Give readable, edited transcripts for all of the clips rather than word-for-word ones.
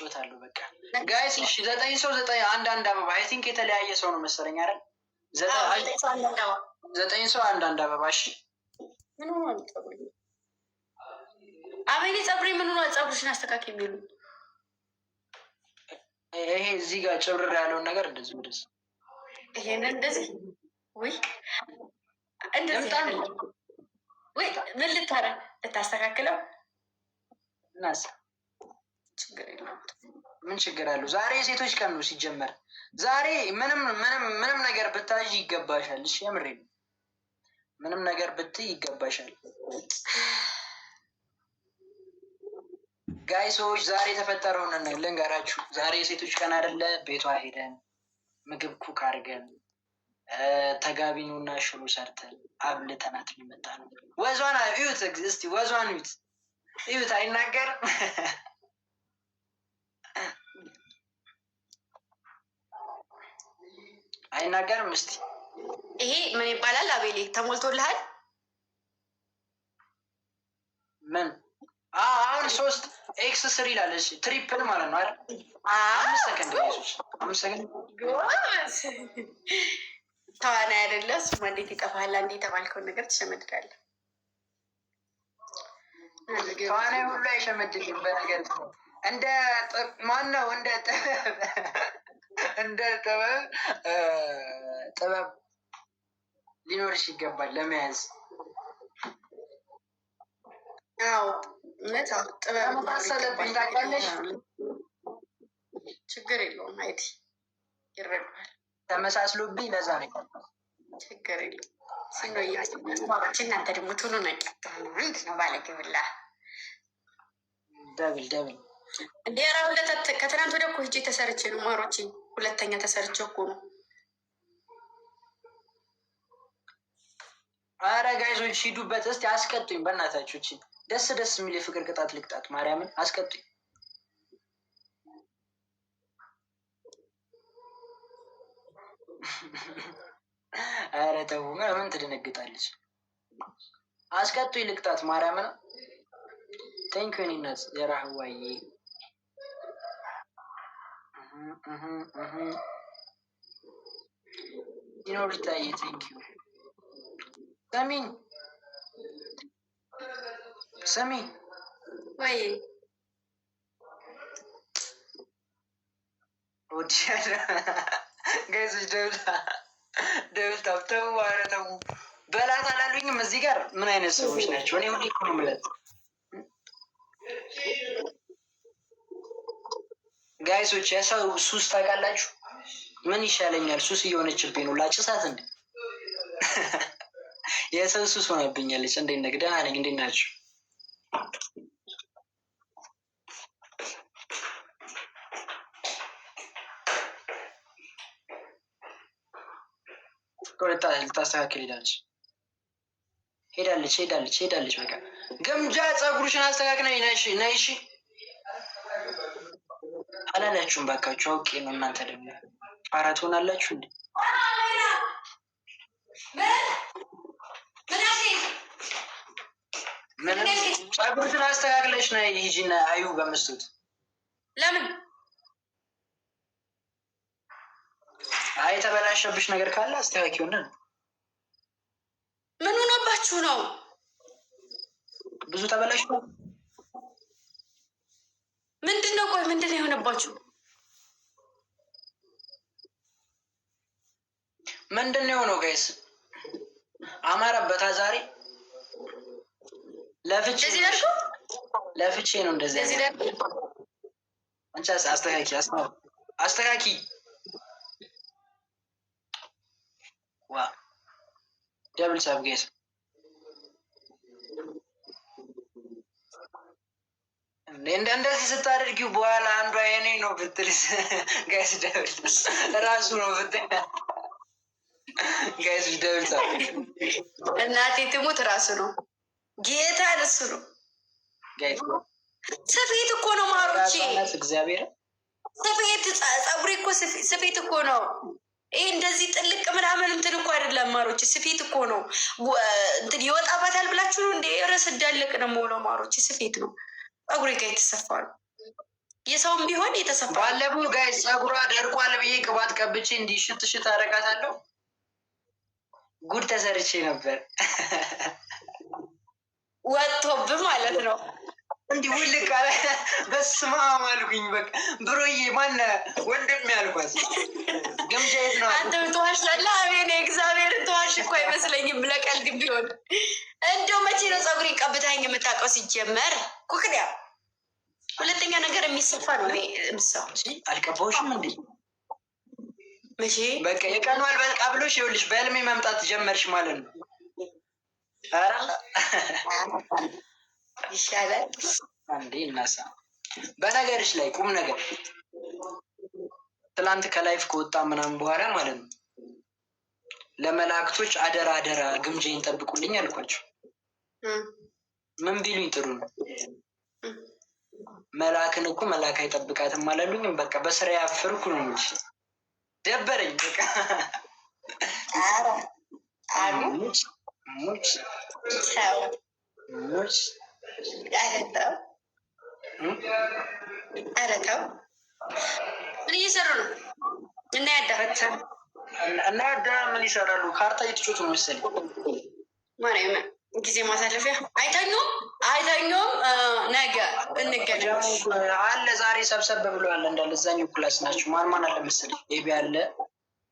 አስገባበታለሁ። በቃ ጋይስ እሺ፣ 9 ሰው 9 አንድ አበባ። አይ ቲንክ የተለያየ ሰው ነው መሰለኝ አይደል? 9 ሰው አንድ አበባ። እሺ ምን ሆነ? አቤኔ ፀጉሬ ምን ሆነ? ፀጉርሽን አስተካክል የሚሉ ይሄ እዚህ ጋር ጭብርር ያለውን ነገር እንደዚህ ወደዚህ ይሄንን እንደዚህ ወይ እንደዚህ ወይ ምን ልታስተካክለው እናስ ችግር የለውም። ምን ችግር አለው? ዛሬ የሴቶች ቀን ነው ሲጀመር። ዛሬ ምንም ነገር ብታይ ይገባሻል። እሺ የምሬ ነው። ምንም ነገር ብትይ ይገባሻል። ጋይሶች ዛሬ የተፈጠረውን ልንገራችሁ። ዛሬ የሴቶች ቀን አይደለ? ቤቷ ሄደን ምግብ ኩክ አድርገን ተጋቢኑና ሽሮ ሰርተን አብልተናት የሚመጣ ነው። ወዟን እዩት እስቲ፣ ወዟን እዩት፣ እዩት። አይናገርም አይናገርም። እስቲ ይሄ ምን ይባላል? አቤሌ ተሞልቶልሃል? ምን አሁን 3 ኤክስ 3 ይላል። እሺ ትሪፕል ማለት ነው አይደል? 5 ሰከንድ ይይዙሽ። 5 ሰከንድ ተዋና አይደለ? እሱማ እንዴት ይጠፋሃል? አንዴ የተባልከውን ነገር ትሸመድዳለህ። ተዋናይ ሁሉ አይሸመድድም። በነገር እንደ ማን ነው እንደ ጥበብ ሊኖርሽ ይገባል ለመያዝ። አዎ እውነት ጥበብ ማሰለብኝ ታውቂያለሽ። ችግር የለውም። አይቲ ይረዳል። ተመሳስሎብኝ ለዛ ነው። ችግር የለውም። እናንተ ደግሞ ቶሎ ነቀ ምንድን ነው ባለግብላ ደብል እንደ ሁለት ከትናንት ወደ እኮ ሂጄ ተሰርቼ ነው ማሮቼ። ሁለተኛ ተሰርቼ እኮ ነው። አረ ጋይዞች ሂዱበት እስቲ፣ አስቀጡኝ በእናታችሁ። እቺ ደስ የሚል የፍቅር ቅጣት ልቅጣት። ማርያምን አስቀጡኝ። አረ ተው፣ ምን ትደነግጣለች? አስቀጡኝ ልቅጣት። ማርያምን ቴንኪው ኒነት የራህዋዬ ይኖርታዬ ቴንኪው። ሰሚ ወይ ጋይዞች ደብል ታብተው ዋረተው በላት አላሉኝም። እዚህ ጋር ምን አይነት ሰዎች ናቸው? እኔ ሁሌ እኮ ነው የምለት ጋይሶች። የሰው ሱስ ታውቃላችሁ? ምን ይሻለኛል? ሱስ እየሆነችብኝ ነው። ላጭሳት እንዴ? የሰው ሱስ ሆነብኛለች። እንዴት ነህ? ደህና ነኝ። እንዴት ናችሁ? ልታስተካክል ሄዳለች። በቃ ገምጃ ፀጉርሽን አስተካክለኝ ነይ። እሺ አላላችሁም? ባካችሁ አውቄ ነው። እናንተ ደግሞ አራት ሆናላችሁ እንዴ? ፀጉርሽን አስተካክለሽ ነይ ሂጂና አዩ በመስቶት። ለምን? አይ የተበላሸብሽ ነገር ካለ አስተካክዩና። ምን ሆነባችሁ ነው? ብዙ ተበላሽ ነው። ምንድን ነው? ቆይ ምንድን ነው የሆነባችሁ? ምንድን ነው የሆነው? ጋይስ አማረበታ ዛሬ ለፍቼ ነው እንደዚህ አንቺ አስተካኪ ዋ ደብል ሳብ ጋይስ እንደዚህ ስታደርጊው በኋላ አንዷ የኔ ነው ብትልስ ጋይስ ደብል ራሱ ነው ብትል ጋይስ ደብል ሳብ እናቴ ትሙት ራሱ ነው ጌታ እሱ ነው ጋይስ ስፌት እኮ ነው ማሮቼ እግዚአብሔር ስፌት ፀጉሬ እኮ ስፌት እኮ ነው። ይሄ እንደዚህ ጥልቅ ምናምን እንትን እኮ አይደለም ማሮቼ፣ ስፌት እኮ ነው። እንትን ይወጣባታል ብላችሁ ነው እንዴ? ረስ እንዳለቅ ነው የምውለው ማሮቼ፣ ስፌት ነው። ፀጉሬ ጋር የተሰፋ ነው። የሰውም ቢሆን የተሰፋ ባለፈው ጋይ ጸጉሯ ደርቋል ብዬ ቅባት ቀብቼ እንዲህ ሽት አደርጋታለሁ። ጉድ ተሰርቼ ነበር። ወጥቶብህ ማለት ነው። እንዲህ ውልቅ አለ። በስመ አብ አልኩኝ። በቃ ብሮዬ ማነህ ወንድም ያልኳት ግምጃ የት ነው? አንተ ትዋሻለህ። አሜን እግዚአብሔር ትዋሽ እኮ አይመስለኝም። ለቀልድ ቢሆን እንደው መቼ ነው ፀጉሬን ቀብታኝ የምታውቀው? ሲጀመር ኩክዲያ ሁለተኛ ነገር የሚሰፋ ነው። ምሳው አልቀባሁሽም እንዴ? መቼ በቃ የቀኑ አልበቃ ብሎሽ ይኸውልሽ በህልሜ መምጣት ጀመርሽ ማለት ነው። ኧረ ይሻላል አንዴ እናሳ። በነገርሽ ላይ ቁም ነገር ትላንት ከላይፍ ከወጣ ምናምን በኋላ ማለት ነው ለመላእክቶች አደራ ግምጄን ጠብቁልኝ አልኳቸው። ምን ቢሉኝ ጥሩ ነው? መልአክን እኮ መልአክ አይጠብቃትም አላሉኝም። በቃ በስራ ያፈርኩ ነው እንጂ ደበረኝ። በቃ ኧረ ተው ምን እየሰሩ ነው? እና ያዳ ምን ይሰራሉ? ካርታ እየተጫወቱ ነው መሰለኝ። ማርያም ጊዜ ማሳለፊያ አይተኙም። ነገ እንገናኝ አለ። ዛሬ ሰብሰብ ብለዋል እንዳለ እዛኛው ክላስ ናቸው። ማን አለ መሰለኝ? ኤቢ አለ፣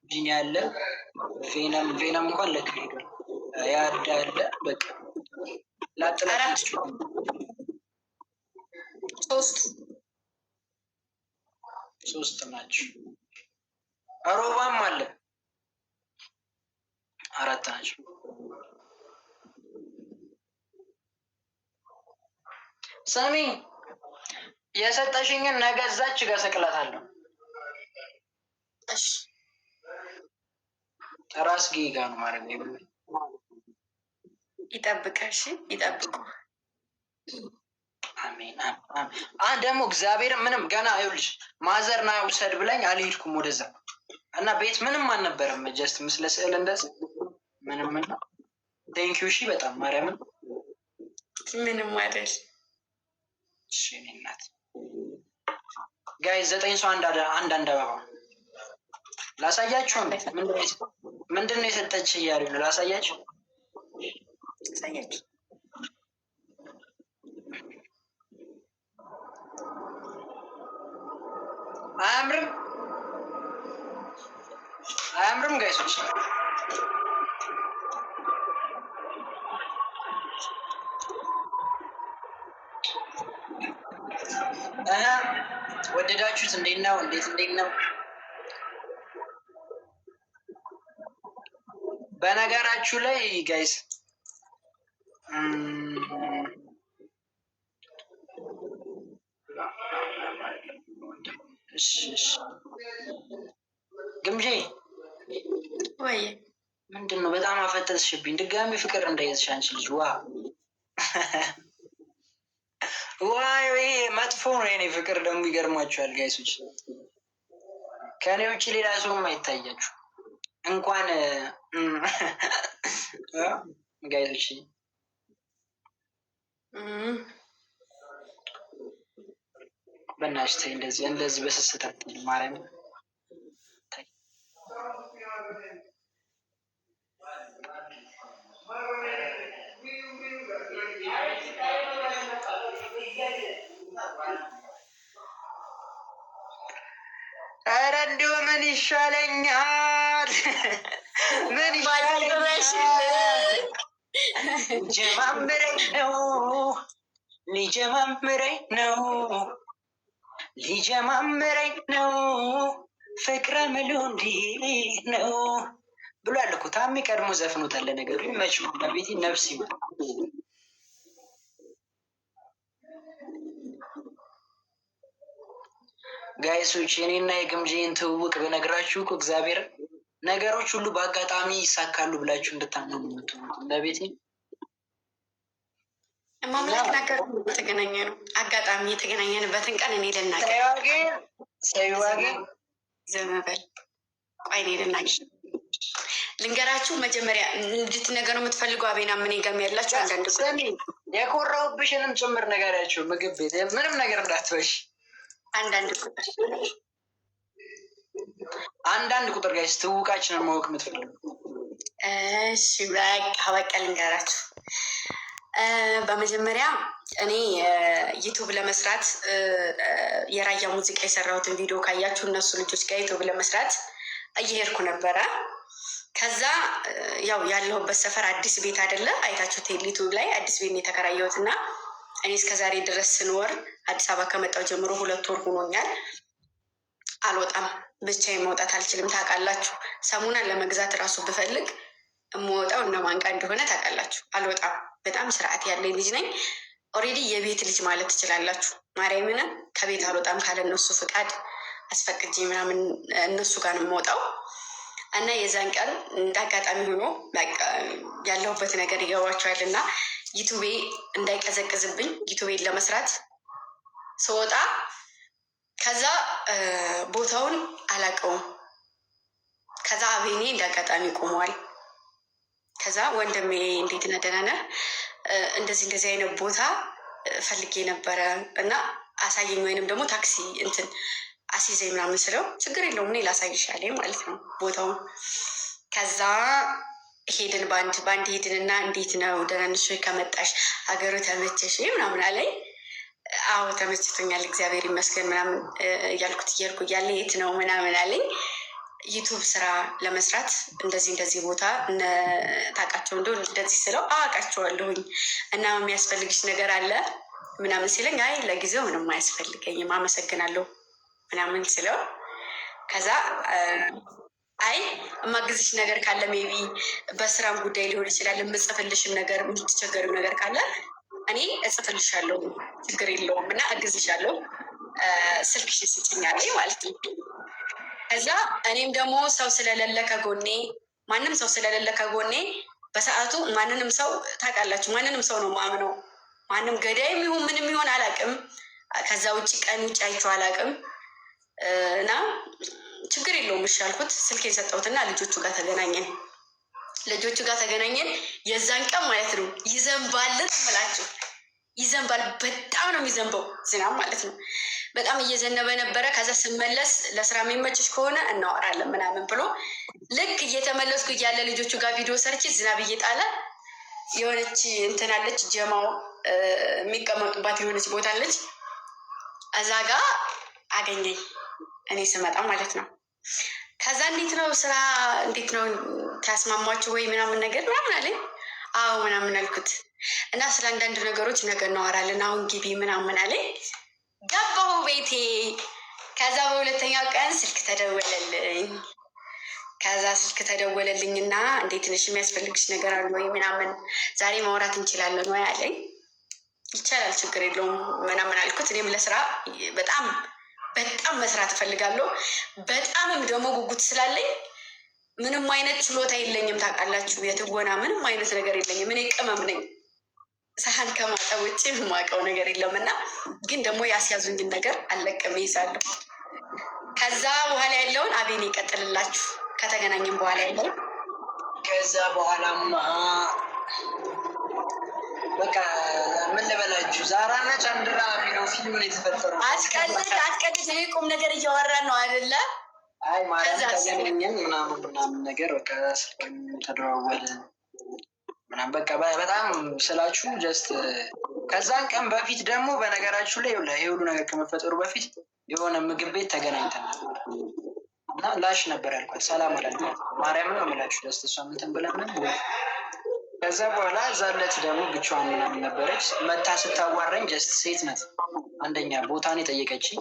ጂኒ አለ፣ ቬነም እንኳን ለክ ሄዷል። ያዳ አለ። በቃ ላጥላት ሶስት ናቸው። ሮባም አለ። 4 ናቸው። ስሚ የሰጠሽኝን ነገ እዛች ጋር ሰቅላታለሁ። ራስጌ ጋር ነው ማለት ነው። ይጠብቀሽ፣ ይጠብቁ። አሜን። ደግሞ እግዚአብሔር ምንም ገና ይኸውልሽ ማዘርና ውሰድ ብላኝ አልሄድኩም ወደዛ እና ቤት ምንም አልነበረም። ጀስት ምስለ ስዕል እንደዚህ ምንም እና ቴንኪው። እሺ በጣም ማርያምን ምንም አይደል። እሺ እኔ እናት ጋይዝ 9 ሰው አንድ አበባ ላሳያችሁ። ምንድን ነው የሰጠች እያሉ ነው። ላሳያችሁ አያምርም ጋይሶች? ወደዳችሁት? እንዴት ነው? እንዴት ነው? በነገራችሁ ላይ ጋይስ ግምጄ ወይ ምንድን ነው? በጣም አፈጠጥሽብኝ። ድጋሚ ፍቅር እንዳይዝሽ አንቺ ልጅ። ዋይ መጥፎ ነው የኔ ፍቅር። ደግሞ ይገርማችኋል ጋይሶች፣ ከኔ ውጭ ሌላ ሰውም አይታያችሁ እንኳን ጋይሶች። በእናትሽ ተይ እንደዚህ በስስት አትይኝ ማርያም። ኧረ እንደው ምን ይሻለኛል? ሊጀማምረኝ ነው ፍቅረ ምሉ እንዲህ ነው ብሏል እኮ ታሜ። ቀድሞ ዘፍኖታል። ለነገሩ መች ቤቴ ነፍስ ይማል። ጋይሶች የኔና የግምጄን ትውውቅ በነገራችሁ እኮ እግዚአብሔር ነገሮች ሁሉ በአጋጣሚ ይሳካሉ ብላችሁ እንድታምኑ የምትሆኑት ለቤቴ ማምላክ ነገር የተገናኘ ነው። አጋጣሚ የተገናኘንበትን ቀን እኔ ልናገር። ሰይዋጌን ዘመበል ቆይ እኔ ልናገር ልንገራችሁ። መጀመሪያ እንድትነገሩ የምትፈልገው አቤና ምን ገም ያላችሁ አንዳንድ የኮራሁብሽንም ጭምር ነገራችሁ። ምግብ ቤት ምንም ነገር እንዳትበሽ አንዳንድ ቁጥር ጋይስ ትውቃችንን ማወቅ የምትፈልጉ? እሺ በቃ ልንገራችሁ። በመጀመሪያ እኔ ዩቱብ ለመስራት የራያ ሙዚቃ የሰራሁትን ቪዲዮ ካያችሁ እነሱ ልጆች ጋር ዩቱብ ለመስራት እየሄድኩ ነበረ። ከዛ ያው ያለሁበት ሰፈር አዲስ ቤት አይደለ? አይታችሁ ቴሊቱ ላይ አዲስ ቤት ነው የተከራየሁት እና እኔ እስከዛሬ ድረስ ስንወር አዲስ አበባ ከመጣሁ ጀምሮ 2 ወር ሆኖኛል። አልወጣም፣ ብቻዬን መውጣት አልችልም። ታውቃላችሁ፣ ሰሙናን ለመግዛት እራሱ ብፈልግ የምወጣው እነማን ጋር እንደሆነ ታውቃላችሁ። አልወጣም። በጣም ስርዓት ያለኝ ልጅ ነኝ። ኦልሬዲ የቤት ልጅ ማለት ትችላላችሁ። ማርያምን ከቤት አልወጣም ካለ እነሱ ፍቃድ አስፈቅጄ ምናምን እነሱ ጋር ነው የምወጣው እና የዛን ቀን እንዳጋጣሚ ሆኖ ያለሁበት ነገር ይገባቸዋል እና ዩቱቤ እንዳይቀዘቅዝብኝ ዩቱቤን ለመስራት ስወጣ ከዛ ቦታውን አላውቀውም። ከዛ አቤኔ እንዳጋጣሚ ቆመዋል። ከዛ ወንድሜ እንዴት ነህ ደህና ነህ? እንደዚህ አይነት ቦታ ፈልጌ ነበረ እና አሳየኝ፣ ወይንም ደግሞ ታክሲ እንትን አስይዘኝ ምናምን ስለው ችግር የለውም እኔ ላሳይሻለሁ ማለት ነው ቦታውን። ከዛ ሄድን፣ በአንድ ሄድንና እንዴት ነው ደህና ነሽ ከመጣሽ ሀገሩ ተመቸሽ ምናምን አለኝ። አዎ ተመችቶኛል እግዚአብሔር ይመስገን ምናምን እያልኩት እየሄድኩ እያለ የት ነው ምናምን አለኝ። ዩቱብ ስራ ለመስራት እንደዚህ ቦታ ታውቃቸው እንደው እንደዚህ ስለው አውቃቸዋለሁኝ እና የሚያስፈልግሽ ነገር አለ ምናምን ሲለኝ አይ ለጊዜው ምንም አያስፈልገኝም አመሰግናለሁ ምናምን ስለው ከዛ አይ የማግዝሽ ነገር ካለ ሜቢ በስራም ጉዳይ ሊሆን ይችላል፣ የምጽፍልሽም ነገር የምትቸገሪው ነገር ካለ እኔ እጽፍልሻለሁ ችግር የለውም እና እግዝሻለሁ ስልክሽ ስጭኛለኝ ማለት ነው። ከዛ እኔም ደግሞ ሰው ስለሌለ ከጎኔ ማንም ሰው ስለሌለ ከጎኔ በሰዓቱ ማንንም ሰው ታውቃላችሁ፣ ማንንም ሰው ነው ማምነው። ማንም ገዳይም ይሁን ምንም ይሁን አላውቅም። ከዛ ውጭ ቀን ውጭ አይቼው አላውቅም እና ችግር የለውም እሺ አልኩት። ስልኬን ሰጠሁትና ልጆቹ ጋር ተገናኘን። የዛን ቀን ማለት ነው ይዘንባልን ምላችሁ ይዘንባል። በጣም ነው የሚዘንበው ዝናብ ማለት ነው። በጣም እየዘነበ ነበረ። ከዛ ስመለስ ለስራ የሚመችሽ ከሆነ እናወራለን ምናምን ብሎ ልክ እየተመለስኩ እያለ ልጆቹ ጋር ቪዲዮ ሰርቼ ዝናብ እየጣለ የሆነች እንትናለች ጀማው የሚቀመጡባት የሆነች ቦታ አለች። እዛ ጋ አገኘኝ እኔ ስመጣ ማለት ነው። ከዛ እንዴት ነው ስራ እንዴት ነው ታስማማችሁ ወይ ምናምን ነገር ምናምን አለኝ። አዎ ምናምን አልኩት እና ስለ አንዳንድ ነገሮች ነገ እናወራለን አሁን ግቢ ምናምን አለኝ። ገባሁ ቤቴ። ከዛ በሁለተኛው ቀን ስልክ ተደወለልኝና እንዴት ነሽ የሚያስፈልግሽ ነገር አለ ወይ ምናምን ዛሬ ማውራት እንችላለን ወይ አለኝ። ይቻላል ችግር የለውም ምናምን አልኩት። እኔም ለስራ በጣም መስራት እፈልጋለሁ። በጣምም ደግሞ ጉጉት ስላለኝ ምንም አይነት ችሎታ የለኝም ታውቃላችሁ። የትወና ምንም አይነት ነገር የለኝም። እኔ ቅመም ነኝ። ሳህን ከማጠብ ውጭ የማውቀው ነገር የለም እና ግን ደግሞ ያስያዙኝን ነገር አለቅም ይይዛለሁ። ከዛ በኋላ ያለውን አቤኔ ይቀጥልላችሁ ከተገናኘን በኋላ ያለውን። ከዛ በኋላማ በቃ ምን ልበላችሁ ዛራና ቻንድራ የሚለው ፊልም ነው የተፈጠረው። አትቀልድ እኔ ቁም ነገር እያወራን ነው አይደለ? አይ ማለት ተገናኘን ምናምን ነገር በቃ ስልክም ተደዋወልን ምናምን በቃ በጣም ስላችሁ ጀስት ከዛን ቀን በፊት ደግሞ በነገራችሁ ላይ ይሄ ሁሉ ነገር ከመፈጠሩ በፊት የሆነ ምግብ ቤት ተገናኝተናል እና ላሽ ነበር ያልኳት። ሰላም አላልኳት ማርያም ነው የምላችሁ ጀስት እሷ እንትን ብለን ከዛ በኋላ ዛለት ደግሞ ብቻዋን ምናምን ነበረች። መታ ስታዋራኝ ጀስት ሴት ናት። አንደኛ ቦታን የጠየቀችኝ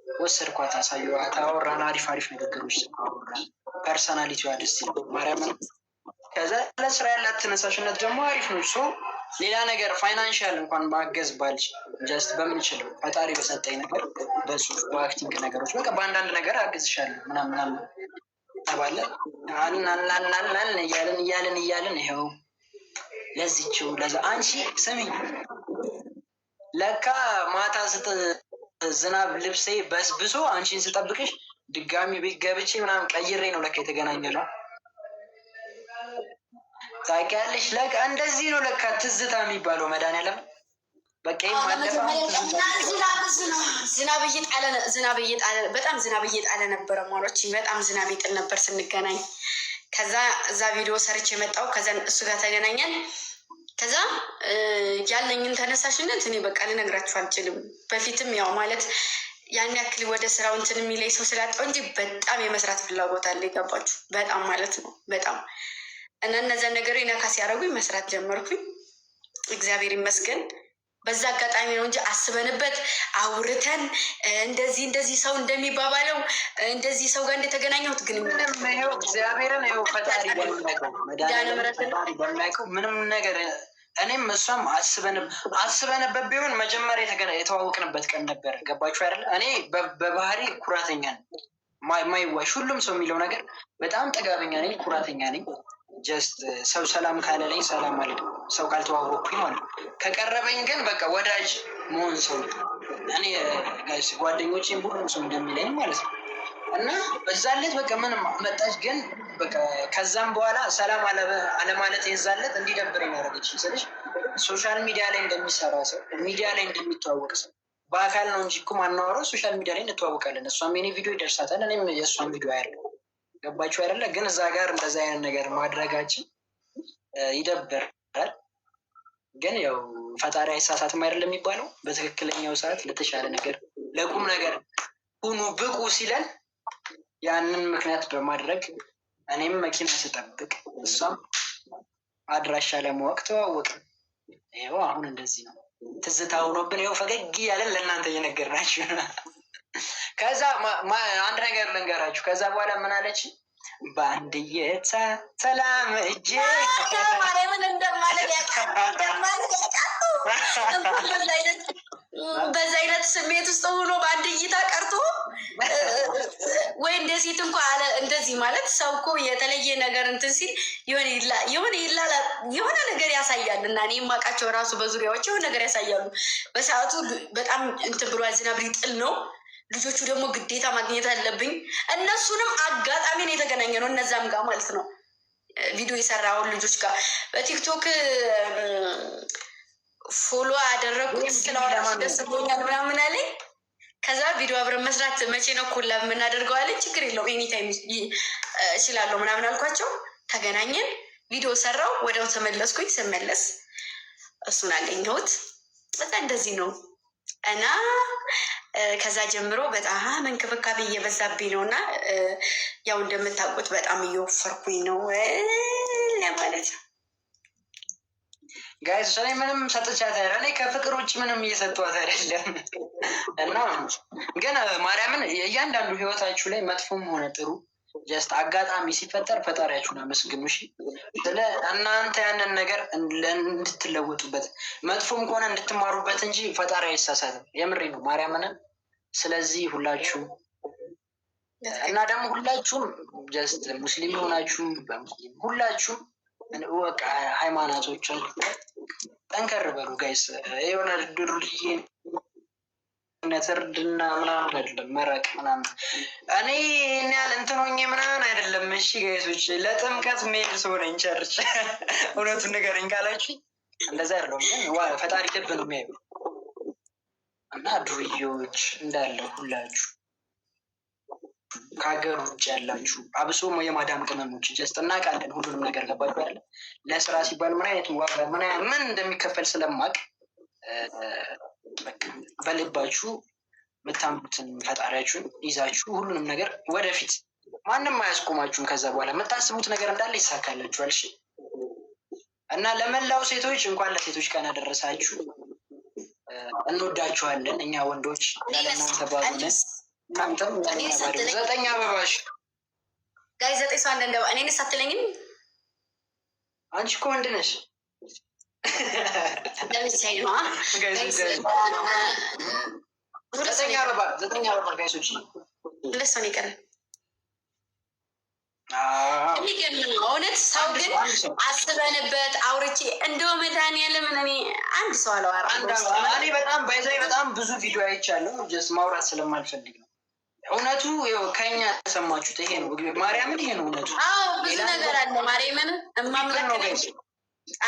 ወሰድኳት፣ አሳየኋት፣ አወራን። አሪፍ ንግግሮች አወራን። ፐርሰናሊቲዋ ደስ ይላል ማርያም። ከዛ ለስራ ያላት ተነሳሽነት ደግሞ አሪፍ ነው። ሶ ሌላ ነገር ፋይናንሻል እንኳን ማገዝ ባልች ጀስት በምንችለው ፈጣሪ በሰጠኝ ነገር በጽሁፍ በአክቲንግ ነገሮች በቃ በአንዳንድ ነገር አግዝሻለሁ ምናምን ተባለ። እያልን ይኸው ለዚችው ለዛ አንቺ ስሚኝ ለካ ማታ ዝናብ ልብሴ በስብሶ አንቺን ስጠብቅሽ ድጋሚ ቤት ገብቼ ምናምን ቀይሬ ነው ለካ የተገናኘ ነው። ታውቂያለሽ ለካ እንደዚህ ነው ለካ ትዝታ የሚባለው። መድኃኒዓለም በቃ ዝናብ እየጣለ በጣም ዝናብ እየጣለ ነበረ። ማሮች በጣም ዝናብ ይጥል ነበር ስንገናኝ። ከዛ እዛ ቪዲዮ ሰርች የመጣው ከዛ እሱ ጋር ተገናኘን። ከዛ ያለኝን ተነሳሽነት እኔ በቃ ልነግራችሁ አልችልም። በፊትም ያው ማለት ያን ያክል ወደ ስራው እንትን የሚለኝ ሰው ስላጣው እንጂ በጣም የመስራት ፍላጎት አለ። የገባችሁ በጣም ማለት ነው በጣም እና እነዚያን ነገር ነካ ሲያደርጉኝ መስራት ጀመርኩኝ። እግዚአብሔር ይመስገን። በዛ አጋጣሚ ነው እንጂ አስበንበት አውርተን እንደዚህ ሰው እንደሚባባለው እንደዚህ ሰው ጋር እንደተገናኘሁት ግን እግዚአብሔርን ፈጣሪ በሚያውቀው ምንም ነገር እኔም እሷም አስበንበት ቢሆን መጀመሪያ የተዋወቅንበት ቀን ነበረ። ገባችሁ አይደለ? እኔ በባህሪ ኩራተኛ ነኝ፣ ማይዋሽ ሁሉም ሰው የሚለው ነገር በጣም ጠጋበኛ ነኝ፣ ኩራተኛ ነኝ። ጀስት ሰው ሰላም ካለለኝ ሰላም ማለት ነው፣ ሰው ካልተዋወቅኩኝ ማለት ነው። ከቀረበኝ ግን በቃ ወዳጅ መሆን ሰው እኔ ጓደኞቼም ሁሉም ሰው እንደሚለኝ ማለት ነው። እና በዛለት በቃ ምንም መጣች ግን በቃ ከዛም በኋላ ሰላም አለማለት የዛለት እንዲደብረኝ ያደረገች ስልሽ ሶሻል ሚዲያ ላይ እንደሚሰራ ሰው ሚዲያ ላይ እንደሚተዋወቅ ሰው በአካል ነው እንጂ እኮ ማናወራው ሶሻል ሚዲያ ላይ እንተዋወቃለን። እሷም የኔ ቪዲዮ ይደርሳታል፣ እኔም የእሷን ቪዲዮ ያለው ገባችሁ አይደለ? ግን እዛ ጋር እንደዛ አይነት ነገር ማድረጋችን ይደብራል። ግን ያው ፈጣሪ አይሳሳትም አይደለም የሚባለው። በትክክለኛው ሰዓት ለተሻለ ነገር ለቁም ነገር ሁኑ ብቁ ሲለን ያንን ምክንያት በማድረግ እኔም መኪና ስጠብቅ እሷም አድራሻ ለማወቅ ተዋወቅን። ይኸው አሁን እንደዚህ ነው። ትዝታ ሆኖብን ይኸው ፈገግ እያለን ለእናንተ እየነገርናችሁ። ከዛ አንድ ነገር ልንገራችሁ። ከዛ በኋላ ምን አለች? በአንድየታ ሰላም እጄ ማርያምን እንደማለት በዛ አይነት ስሜት ውስጥ ሆኖ በአንድ እይታ ቀርቶ ወይ እንደ ሴት እንኳ አለ እንደዚህ ማለት ሰው እኮ የተለየ ነገር እንትን ሲል የሆነ ነገር ያሳያል። እና እኔ የማውቃቸው ራሱ በዙሪያዎች የሆነ ነገር ያሳያሉ። በሰዓቱ በጣም እንትን ብሏል፣ ዝናብ ሊጥል ነው። ልጆቹ ደግሞ ግዴታ ማግኘት አለብኝ። እነሱንም አጋጣሚ ነው የተገናኘ ነው፣ እነዛም ጋር ማለት ነው። ቪዲዮ የሰራውን ልጆች ጋር በቲክቶክ ፎሎ አደረጉት። ስለዋራሱ ደስ ብሎኛል ምናምን አለኝ። ከዛ ቪዲዮ አብረን መስራት መቼ ነው ኩላ የምናደርገው አለኝ። ችግር የለውም ኤኒታይም እችላለሁ ምናምን አልኳቸው። ተገናኘን፣ ቪዲዮ ሰራው፣ ወዲያው ተመለስኩኝ። ስመለስ እሱን አገኘሁት። በቃ እንደዚህ ነው እና ከዛ ጀምሮ በጣም እንክብካቤ እየበዛብኝ ነው እና ያው እንደምታውቁት በጣም እየወፈርኩኝ ነው ለማለት ነው። ጋይስ እኔ ምንም ሰጥቻት እኔ ከፍቅር ውጭ ምንም እየሰጧት አይደለም። እና ግን ማርያምን እያንዳንዱ ህይወታችሁ ላይ መጥፎም ሆነ ጥሩ ጀስት አጋጣሚ ሲፈጠር ፈጣሪያችሁን አመስግኑ። እሺ ስለ እናንተ ያንን ነገር እንድትለወጡበት መጥፎም ከሆነ እንድትማሩበት እንጂ ፈጣሪ አይሳሳትም። የምሬ ነው ማርያምን። ስለዚህ ሁላችሁም እና ደግሞ ሁላችሁም ጀስት ሙስሊም የሆናችሁ በሙስሊም ሁላችሁም በቃ ሃይማኖቶችን ጠንከር በሉ ጋይስ። የሆነ ድርጅነት እርድና ምናምን አይደለም መረቅ ምናምን እኔ ያህል እንትን ሆኜ ምናምን አይደለም። እሺ ጋይሶች ለጥምቀት ሜል ሰው ነኝ ቸርች እውነቱን ንገረኝ ካላችሁ እንደዛ አይደለም። ግን ፈጣሪ ልብ ነው የሚያዩ እና ዱርዬዎች እንዳለ ሁላችሁ ከሀገር ውጭ ያላችሁ አብሶ የማዳም ቅመሞች ጀስት እናውቃለን ሁሉንም ነገር ገባችሁ ያለ ለስራ ሲባል ምን አይነት ዋጋ ምን እንደሚከፈል ስለማቅ በልባችሁ የምታምኑትን ፈጣሪያችሁን ይዛችሁ ሁሉንም ነገር ወደፊት ማንም አያስቆማችሁም። ከዛ በኋላ የምታስቡት ነገር እንዳለ ይሳካላችኋል። እሺ እና ለመላው ሴቶች እንኳን ለሴቶች ቀን አደረሳችሁ። እንወዳችኋለን እኛ ወንዶች ያለናንተ ባሉነን ካንተም ዘጠኝ አበባሽ ጋይ 9 ሰው አንደ እኔን ሳትለኝም አንቺ እኮ ወንድ ነሽ። ዘጠኝ አበባ ጋይሶች ሁለት ሰው ነው የቀረን። የሚገርም ነው እውነት። ሰው ግን አስበንበት አውርቼ እንደው መድኃኒዓለምን እኔ አንድ ሰው አለዋራ እኔ በጣም ባይዛይ በጣም ብዙ ቪዲዮ አይቻለሁ። ጀስት ማውራት ስለማልፈልግ ነው። እውነቱ ከኛ ተሰማችሁት። ይሄ ነው ማርያምን፣ ይሄ ነው እውነቱ። ብዙ ነገር አለ ማርያምን እማምላክ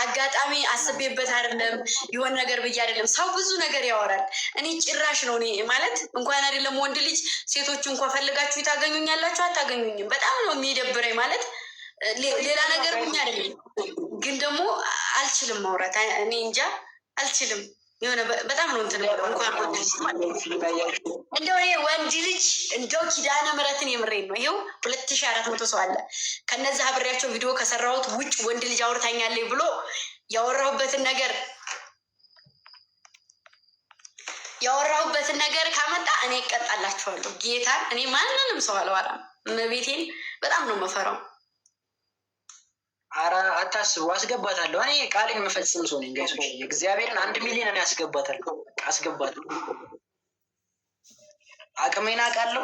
አጋጣሚ አስቤበት አይደለም የሆነ ነገር ብዬ አይደለም። ሰው ብዙ ነገር ያወራል። እኔ ጭራሽ ነው እኔ ማለት እንኳን አይደለም ወንድ ልጅ ሴቶቹ እንኳን ፈልጋችሁ ታገኙኛላችሁ አታገኙኝም። በጣም ነው የሚደብረኝ ማለት ሌላ ነገር ብኛ አይደለም፣ ግን ደግሞ አልችልም ማውራት። እኔ እንጃ አልችልም። የሆነ በጣም ነው እንትን እንኳን ወንድ ልጅ እንደው እኔ ወንድ ልጅ እንደው ኪዳነ ምሕረትን የምሬን ነው። ይኸው 2400 ሰው አለ። ከነዛ አብሬያቸው ቪዲዮ ከሰራሁት ውጭ ወንድ ልጅ አውርታኛለች ብሎ ያወራሁበትን ነገር ካመጣ እኔ እቀጣላችኋለሁ። ጌታን እኔ ማንንም ሰው አላወራም። እመቤቴን በጣም ነው የምፈራው። አረ አታስቡ፣ አስገባታለሁ። እኔ ቃሌን የምፈጽም ሰው ነኝ ጋይሶች። እግዚአብሔርን 1 ሚሊዮን እኔ አስገባታለሁ። አቅሜን አውቃለሁ።